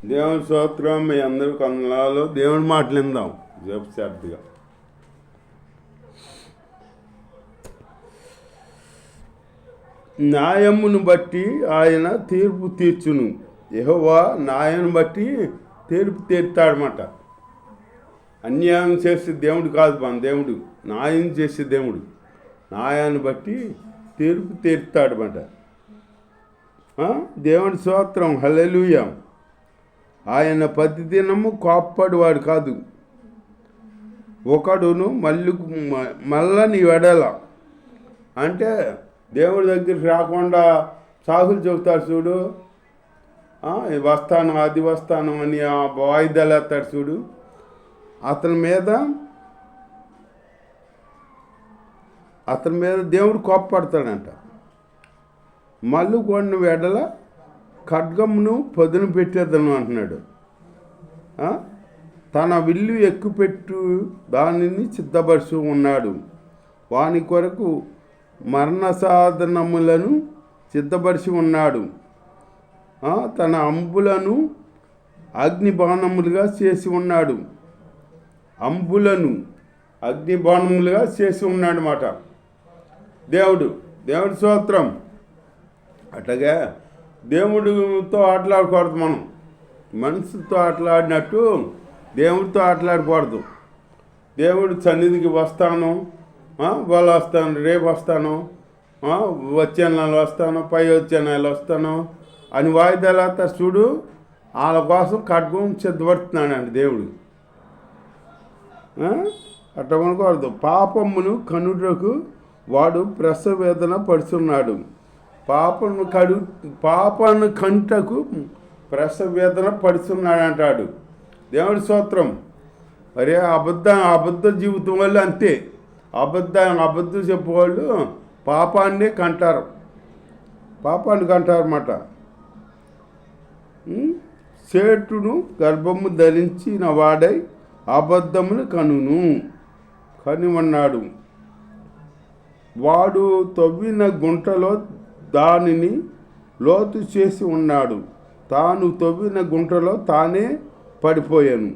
దేవుని స్తోత్రం. మీ అందరూ కొందనాలు దేవుని మాటలు విందాం జపశాబ్దిగా. న్యాయమును బట్టి ఆయన తీర్పు తీర్చును. యెహోవా న్యాయాన్ని బట్టి తీర్పు తీర్తాడనమాట. అన్యాయం చేసే దేవుడు కాదు మన దేవుడు, న్యాయం చేసే దేవుడు. న్యాయాన్ని బట్టి తీర్పు తీర్తాడనమాట. దేవుని స్తోత్రం. హల్లెలూయా. ఆయన ప్రతిదినము కోప్పడివాడు కాదు. ఒకడును మళ్ళని వెడల అంటే దేవుడి దగ్గరికి రాకుండా సాకులు చెబుతాడు చూడు. వస్తాను అది వస్తాను అని వాయిదాలు వేస్తాడు చూడు. అతని మీద దేవుడు కోప్పడతాడంట. మళ్ళీ కొన్ని వెడల ఖడ్గమును పదును పెట్టేదను అంటున్నాడు. తన విల్లు ఎక్కుపెట్టు దానిని సిద్ధపరుచు ఉన్నాడు. వాని కొరకు మరణ సాధనములను సిద్ధపరిచి ఉన్నాడు. తన అంబులను అగ్నిబాణములుగా చేసి ఉన్నాడు. అంబులను అగ్నిబాణములుగా చేసి ఉన్నాడు మాట దేవుడు. దేవుడి స్తోత్రం. అట్లాగే దేవుడితో ఆటలాడకూడదు. మనం మనసుతో ఆటలాడినట్టు దేవుడితో ఆటలాడకూడదు. దేవుడు సన్నిధికి వస్తాను, వాళ్ళు వస్తాను, రేపు వస్తాను, వచ్చే నెల వస్తాను, వచ్చే నెల వస్తాను అని వాయిదాలు వేస్తారు చూడు. వాళ్ళ కోసం ఖడ్గం సిద్ధపడుతున్నాడండి దేవుడు. అట్లా కొనకూడదు. పాపమును కనుటకు వాడు ప్రసవ వేదన పడుతున్నాడు. పాపను కంటకు ప్రసవ వేదన పడుతున్నాడు అంటాడు. దేవుడి స్తోత్రం. మరి అబద్ధ జీవితం వాళ్ళు అంతే. అబద్ధం చెప్పేవాళ్ళు పాపాన్ని కంటారు అన్నమాట. సేటును గర్భము ధరించిన వాడై అబద్ధమును కనివన్నాడు. వాడు తవ్విన గుంటలో దానిని లోతు చేసి ఉన్నాడు. తాను తవ్విన గుంటలో తానే పడిపోయాను.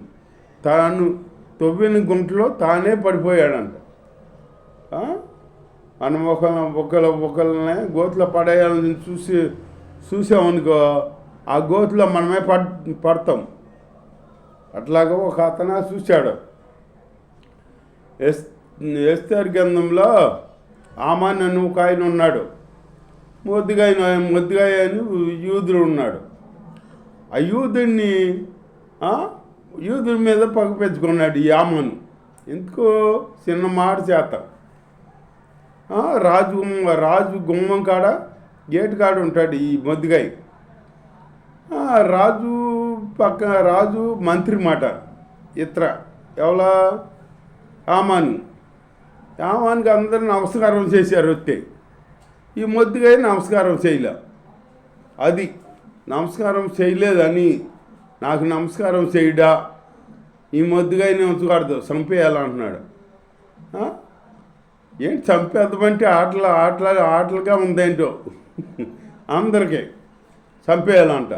తాను తవ్విన గుంటలో తానే పడిపోయాడంట. మనం ఒకళ్ళనే గోతులో పడేయాలని చూసామనుకో, ఆ గోతులో మనమే పడతాం. అట్లాగా ఒక అతను చూశాడు. ఎస్తేరు గ్రంథంలో ఆమాన్ అని ఒక ఆయన ఉన్నాడు. మొద్దుగాయ అని యూదుడు ఉన్నాడు. ఆ యూదుడిని యూదుడి మీద పగ పెంచుకున్నాడు ఈ ఆమాను. ఎందుకో చిన్న మాట చేత రాజు గుమ్మం కాడ గేటు కాడ ఉంటాడు ఈ మొద్దుగాయ. రాజు మంత్రి మాట ఎవలా ఆమానికి అందరూ నమస్కారం చేశారు. వస్తే ఈ మొద్దుగాయ నమస్కారం చేయలే. అది నమస్కారం చేయలేదని నాకు నమస్కారం చేయడా, ఈ మొద్దుగాయని ఉంచకూడదు, చంపేయాలంటున్నాడు. ఏంటి చంపేద్దామంటే ఆటలుగా ఉందేంటో అందరికీ చంపేయాలంట.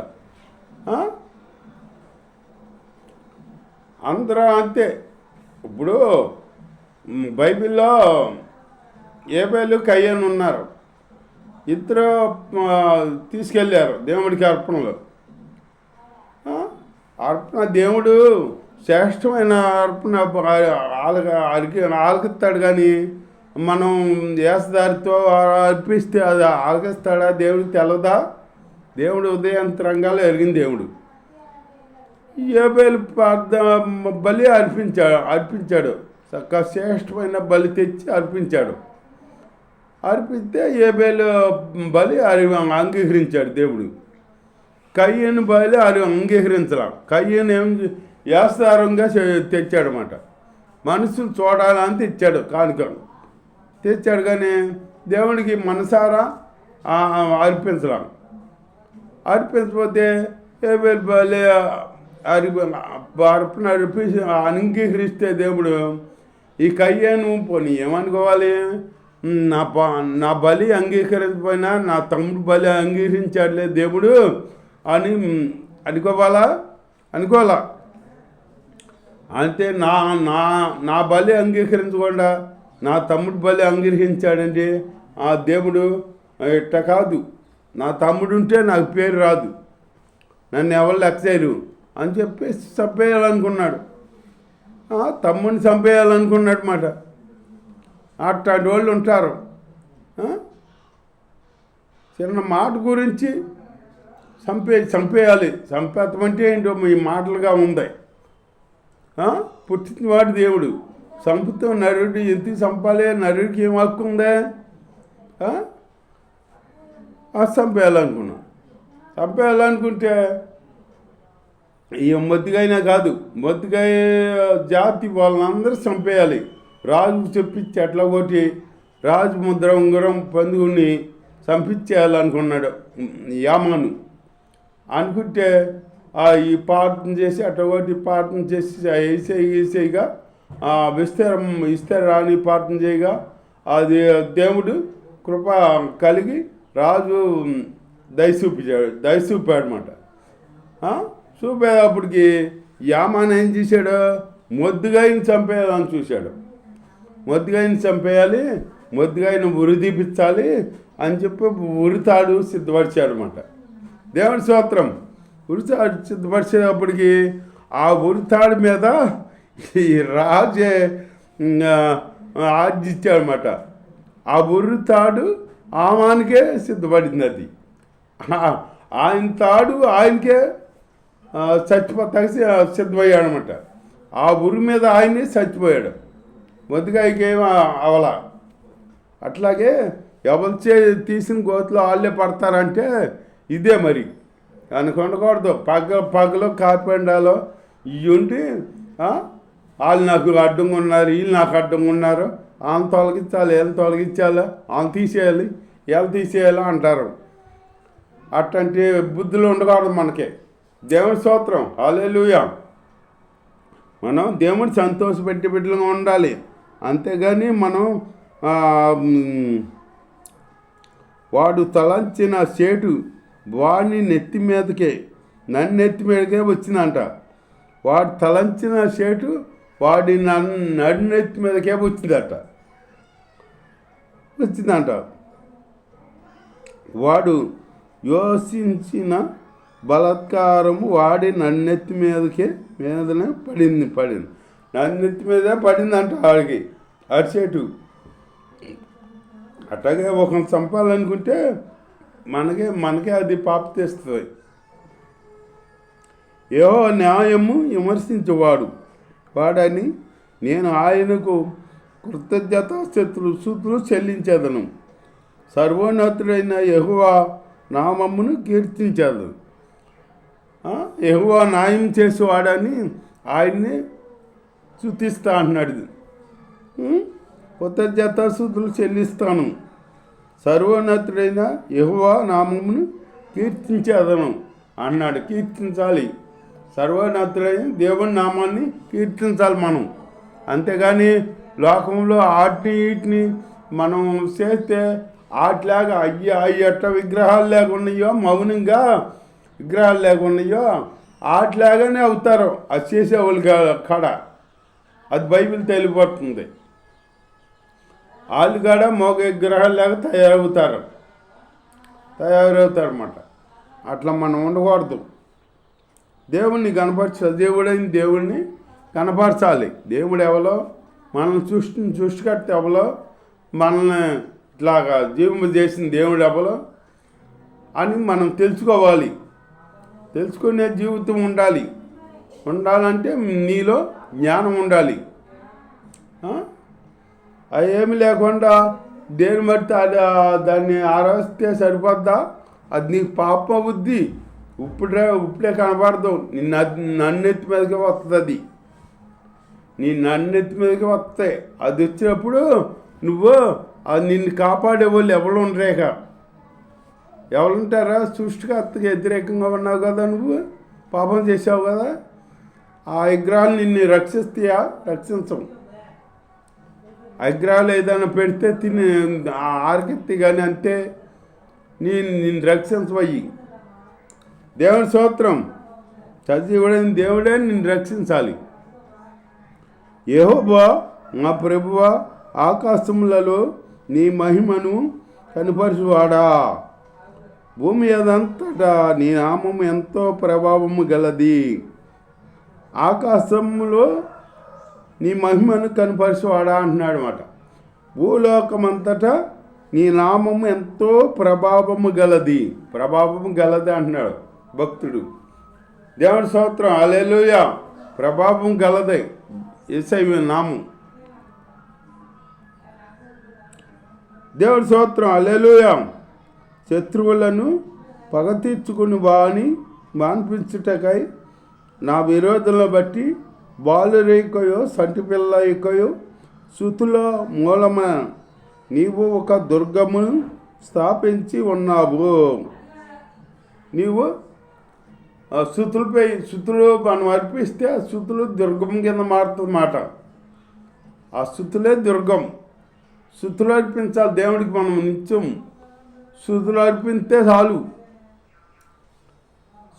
అందరూ అంతే. ఇప్పుడు బైబిల్లో ఏబేలు కయ్యను ఉన్నారు. ఇద్దరు తీసుకెళ్ళారు దేవుడికి అర్పణలు. అర్పణ దేవుడు శ్రేష్టమైన అర్పణ ఆలకిస్తాడు. కానీ మనం వేసదారితో అర్పిస్తే అది ఆలకిస్తాడా దేవుడికి తెలదా? దేవుడు ఉదయంతరంగాలు ఎరిగిన దేవుడు. ఏబేలు బలి అర్పించాడు. చక్కగా శ్రేష్టమైన బలి తెచ్చి అర్పిస్తే ఏబేలు బలి అంగీకరించాడు దేవుడు. కయ్యను బలి అంగీకరించలా. కయ్యను ఏం యాస్తారంగా తెచ్చాడనమాట. మనసును చూడాలని తెచ్చాడు, కానుకను తెచ్చాడు. కానీ దేవుడికి మనసారా అర్పించకపోతే ఏబేలు బలి అర్పణ అంగీకరిస్తే దేవుడు ఈ కయ్యను పోనీ ఏమనుకోవాలి, నా బలి అంగీకరించకపోయినా నా తమ్ముడు బలి అంగీకరించాడులే దేవుడు అని అనుకోవాలా? అనుకోవాలా. అంతే నా నా నా బలి అంగీకరించకుండా నా తమ్ముడు బలి అంగీకరించాడండి ఆ దేవుడు. ఇట్ట కాదు, నా తమ్ముడు ఉంటే నాకు పేరు రాదు, నన్ను ఎవరు లెక్క చేయరు అని చెప్పేసి చంపేయాలనుకున్నాడు. తమ్ముడిని చంపేయాలనుకున్నాడు మాట. అట్లాంటి వాళ్ళు ఉంటారు. చిన్న మాట గురించి చంపేయాలి. చంపేతమంటే ఏంటో మీ మాటలుగా ఉంది. పుట్టినవాడు దేవుడు, చంపుతూ నరుడు ఎందుకు చంపాలి? నరుడికి ఏం హక్కు ఉందే? చంపేయాలనుకుంటే ఈ మొద్దుగైనా కాదు, మొద్దుగాయ జాతి వాళ్ళందరూ చంపేయాలి. రాజుకు చెప్పించి ఎట్లా కొట్టి రాజు ముద్ర ఉంగరం పందుకుని చంపించేయాలనుకున్నాడు యామాను. అనుకుంటే ఈ ప్రార్థన చేసి అట్లా కొట్టి ప్రార్థన చేసి వేసేయగా ఇస్తారని ప్రార్థన చేయగా అది దేవుడు కృప కలిగి రాజు దయచూపాడనమాట. చూపేటప్పటికి యామాన్ ఏం చేశాడు? మొద్దుగాయని చంపేయాలని చూశాడు. మొద్దుగాయని చంపేయాలి, మొద్దుగాయని ఉరి తీపించాలి అని చెప్పి ఉరితాడు సిద్ధపరిచాడు అనమాట. దేవుడి స్తోత్రం. ఉరితాడు సిద్ధపరిచేటప్పటికి ఆ ఉరితాడు మీద ఈ రాజే ఆర్జించాడనమాట. ఆ ఉరితాడు ఆమానికే సిద్ధపడింది. అది ఆయన తాడు ఆయనకే చచ్చిపోతాకి సిద్ధమయ్యాడు అనమాట. ఆ ఉరి మీద ఆయనే చచ్చిపోయాడు. మొద్దుగాయకేం అవలా. అట్లాగే ఎవరు తీసిన గోతులో వాళ్ళే పడతారంటే ఇదే మరి అనుకొనకూడదు. పగలో కాపెండాలో ఇవి ఉండి వాళ్ళు నాకు అడ్డంగా ఉన్నారు, వీళ్ళు నాకు అడ్డంగా ఉన్నారు, వాళ్ళని తొలగించాలి, వీళ్ళని తొలగించాలి, వాళ్ళని తీసేయాలి, వీళ్ళు తీసేయాలి అంటారు. అట్లాంటి బుద్ధులు ఉండకూడదు మనకి. దేవుని స్తోత్రం. హల్లెలూయా. మనం దేవుని సంతోషపెట్టి బిడ్డలుగా ఉండాలి. అంతేగాని మనం వాడు తలంచిన సేటు వాడిని నెత్తి మీదకే నన్ను మీదకే వచ్చిందంట. వాడు తలంచిన సేటు వాడి నన్నెత్తి మీదకే వచ్చిందంట. వాడు యోచించిన బలాత్కారము వాడి నన్నెత్తి మీదనే పడింది. నన్నెత్తి మీదే పడిందంట వాడికి అరిసేటు. అట్లాగే ఒకరిని చంపాలనుకుంటే మనకే అది పాప తెస్తుంది. ఏవో న్యాయము విమర్శించేవాడు వాడని నేను ఆయనకు కృతజ్ఞత శుతులు చెల్లించేదను. సర్వోన్నతుడైన యెహోవా నామమును కీర్తించేదను. యెహోవా న్యాయం చేసేవాడని ఆయన్ని స్తుతిస్తా అన్నాడు. కృతజ్ఞత శుతులు చెల్లిస్తాను. సర్వోన్నతుడైన యెహోవా నామమును కీర్తించేదను అన్నాడు. కీర్తించాలి. సర్వోన్నతుడైన దేవుని నామాన్ని కీర్తించాలి మనం. అంతేగాని లోకంలో వీటిని మనం చేస్తే ఆటలాగా అట్ట విగ్రహాలు లేకున్నాయో, మౌనంగా విగ్రహాలు లేకున్నాయో ఆటలాగానే అవుతారు అది చేసేవాళ్ళు కాడ. అది బైబిల్ తెలియబడుతుంది. వాళ్ళు కాడ మోగ విగ్రహాలు లేక తయారవుతారు అన్నమాట. అట్లా మనం ఉండకూడదు. దేవుణ్ణి దేవుడైన దేవుణ్ణి కనపరచాలి. దేవుడు ఎవరో మనల్ని సృష్టికర్త ఎవరో మనల్ని ఇట్లాగా జీవము చేసిన దేవుడు ఎవరో అని మనం తెలుసుకోవాలి. తెలుసుకునే జీవితం ఉండాలంటే నీలో జ్ఞానం ఉండాలి. అది ఏమి లేకుండా దేని బట్టి దాన్ని ఆరాధిస్తే సరిపోద్దా? అది నీకు పాప బుద్ధి. ఇప్పుడే కనపడదు. నన్నెత్తి మీదకి వస్తుంది. నీ నన్నెత్తి మీదకి వస్తాయి. అది వచ్చినప్పుడు నువ్వు నిన్ను కాపాడే వాళ్ళు ఎవరు ఉండరేక. ఎవరుంటారా? సృష్టికర్తకి వ్యతిరేకంగా ఉన్నావు కదా, నువ్వు పాపం చేసావు కదా. ఆ విగ్రహాలు నిన్ను రక్షిస్తాయా? రక్షించవు. విగ్రహాలు ఏదైనా పెడితే తిని ఆరకెత్తి కానీ అంతే, నిన్ను రక్షించవయ్యి. దేవుని స్తోత్రం. సజీవుడైన దేవుడే నిన్ను రక్షించాలి. యెహోవా మా ప్రభువా, ఆకాశములలో నీ మహిమను కనపరచువాడా, భూమి అదంతటా నీ నామము ఎంతో ప్రభావము గలది. ఆకాశంలో నీ మహిమను కనపరచువాడా అంటున్నాడు అన్నమాట. భూలోకమంతటా నీ నామము ఎంతో ప్రభావము గలది అంటున్నాడు భక్తుడు. దేవుడి స్తోత్రం, హల్లెలూయా. ప్రభావం గలదే యేసయ్య నామం. దేవుడి స్తోత్రం, హల్లెలూయా. శత్రువులను పగ తీర్చుకుని వాని మాన్పించుటకై నా విరోధులను బట్టి బాలురేకయో సంటిపిల్ల ఎక్కయో శృతుల మూలమైన నీవు ఒక దుర్గమును స్థాపించి ఉన్నావు. నీవు శృతులు మనం అర్పిస్తే ఆ శృతులు దుర్గం కింద మారుతుందన్నమాట. ఆ శృతులే దుర్గం. శృతులు అర్పించాలి దేవుడికి. మనం నిత్యం శృతులు అర్పిస్తే చాలు.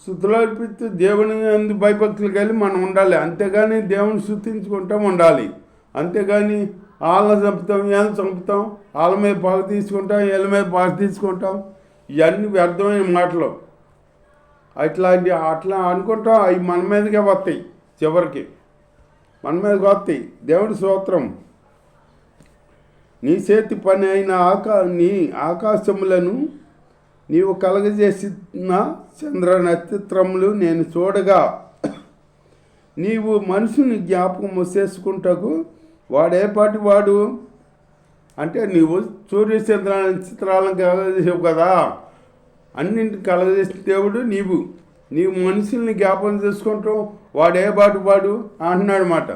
శృతులు అర్పిస్తే దేవుని అందు భయభక్తులు కలిగి మనం ఉండాలి. అంతేగాని దేవుని శృతించుకుంటాం ఉండాలి. అంతేగాని వాళ్ళని చంపుతాం, వీళ్ళని చంపుతాం, వాళ్ళ మీద పాలు తీసుకుంటాం, వీళ్ళ మీద పాలు తీసుకుంటాం, ఇవన్నీ వ్యర్థమైన మాటలు. అట్లా అనుకుంటాం, అవి మన మీదకే వస్తాయి. చివరికి మన మీదకి వస్తాయి. దేవుడి స్తోత్రం. నీ చేతి పని అయిన నీ ఆకాశములను నీవు కలగజేసిన చంద్ర నక్షత్రములు నేను చూడగా, నీవు మనుషుని జ్ఞాపకము చేసుకుంటకు వాడేపాటి వాడు అంటే నీవు సూర్యచంద్ర నక్షత్రాలను కలగజేసావు కదా. అన్నింటిని కలగజేసిన దేవుడు నీవు మనుషుల్ని జ్ఞాపకం చేసుకుంటాం. వాడు ఏ బాటు వాడు అంటున్నాడు మాట.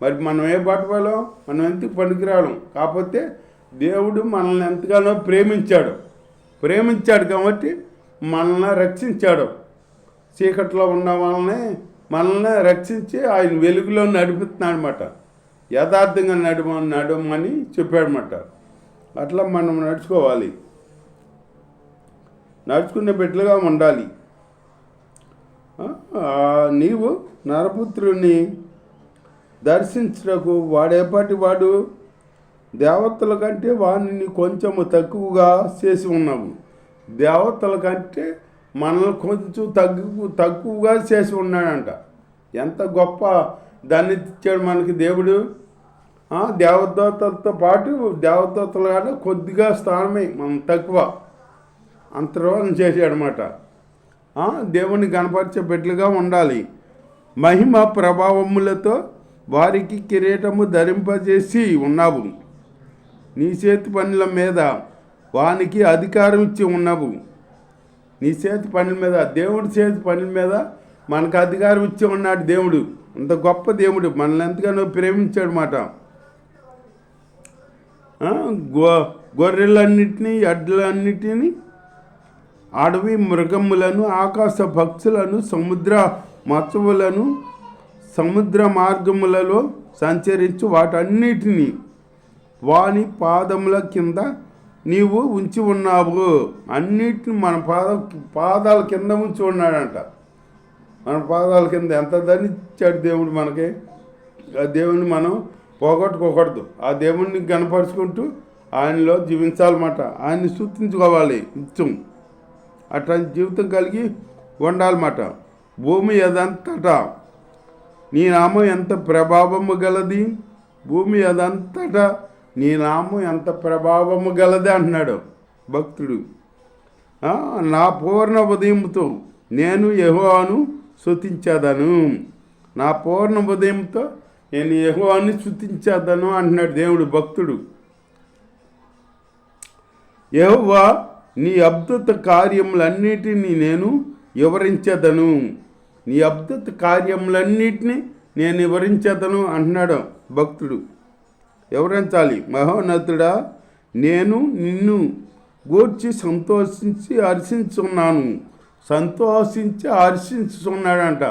మరి మనం ఏ బాటు వాళ్ళం? మనం ఎందుకు పనికిరాడం? కాకపోతే దేవుడు మనల్ని ఎంతగానో ప్రేమించాడు కాబట్టి మనల్ని రక్షించాడు. చీకట్లో ఉన్న మనల్ని రక్షించి ఆయన వెలుగులో నడిపిస్తున్నాడు అన్నమాట. యథార్థంగా నడమని చెప్పాడన్నమాట. అట్లా మనం నడుచుకోవాలి. నడుచుకునే బిడ్డలుగా ఉండాలి. నీవు నరపుత్రుని దర్శించుటకు వాడేపాటి వాడు దేవతల కంటే వాడిని కొంచెము తక్కువగా చేసి ఉన్నాము. దేవతల కంటే మనల్ని కొంచెం తక్కువగా చేసి ఉన్నాడంట. ఎంత గొప్ప దాన్ని ఇచ్చాడు మనకి దేవుడు. దేవదూతలతో పాటు దేవదూతల కంటే కొద్దిగా స్థానమే మనం తక్కువ అంతరోధన చేశాడనమాట. దేవుని గణపరిచే బిడ్డలుగా ఉండాలి. మహిమ ప్రభావములతో వారికి కిరీటము ధరింపజేసి ఉన్నావు. నీ చేతి పనుల మీద వానికి అధికారం ఇచ్చి ఉన్నావు. నీ చేతి పనుల మీద, దేవుడి చేతి పనుల మీద మనకు అధికారం ఇచ్చి ఉన్నాడు దేవుడు. అంత గొప్ప దేవుడు మనల్ని ఎంతగానో ప్రేమించాడు మాట. గొర్రెలన్నిటినీ, ఎడ్లన్నిటినీ, అడవి మృగములను, ఆకాశ పక్షులను, సముద్ర మత్స్యములను, సముద్ర మార్గములలో సంచరించు వాటన్నిటినీ వాని పాదముల కింద నీవు ఉంచి ఉన్నావు. అన్నిటిని మన పాదాల కింద ఉంచి ఉన్నాడంట. మన పాదాల కింద ఎంత ధరించాడు దేవుడు మనకి. ఆ దేవుని మనం పోగొట్టుకోకూడదు. ఆ దేవుణ్ణి గణపరుచుకుంటూ ఆయనలో జీవించాలన్నమాట. ఆయన్ని స్తుతించుకోవాలి నిత్యం. అట్లాంటి జీవితం కలిగి ఉండాలన్నమాట. భూమి అదంతటా నీ నామం ఎంత ప్రభావము గలది. భూమి అదంతటా నీ నామం ఎంత ప్రభావము గలది అంటున్నాడు భక్తుడు. నా పూర్ణ ఉదయంతో నేను యెహోవాను స్తుతించేదను. నా పూర్ణ ఉదయంతో నేను యెహోవాను స్తుతించేదను అంటున్నాడు దేవుడు భక్తుడు. యెహోవా నీ అద్భుత కార్యములన్నిటినీ నేను వివరించేదను. నీ అద్భుత కార్యములన్నిటినీ నేను వివరించేదను అంటున్నాడు భక్తుడు. వివరించాలి. మహోన్నతుడా, నేను నిన్ను గూర్చి సంతోషించి హర్షించున్నాడంట.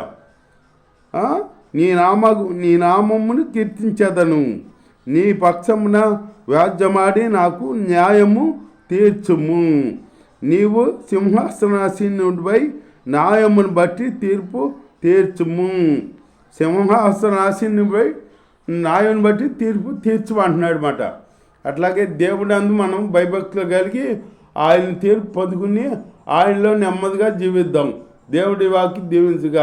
నీ నామమును కీర్తించేదను. నీ పక్షమున వ్యాజ్యమాడి నాకు న్యాయము తీర్చుము. నీవు సింహాసనాసీనుడిపై న్యాయమును బట్టి తీర్పు తీర్చుము. సింహాసనాసీనుపై న్యాయం బట్టి తీర్పు తీర్చమంటున్నాడు అన్నమాట. అట్లాగే దేవుడు అందు మనం భయభక్తులు కలిగి ఆయన తీర్పు పొందుకుని ఆయనలో నెమ్మదిగా జీవిద్దాం. దేవుడి వాక్యం దీవించుగా.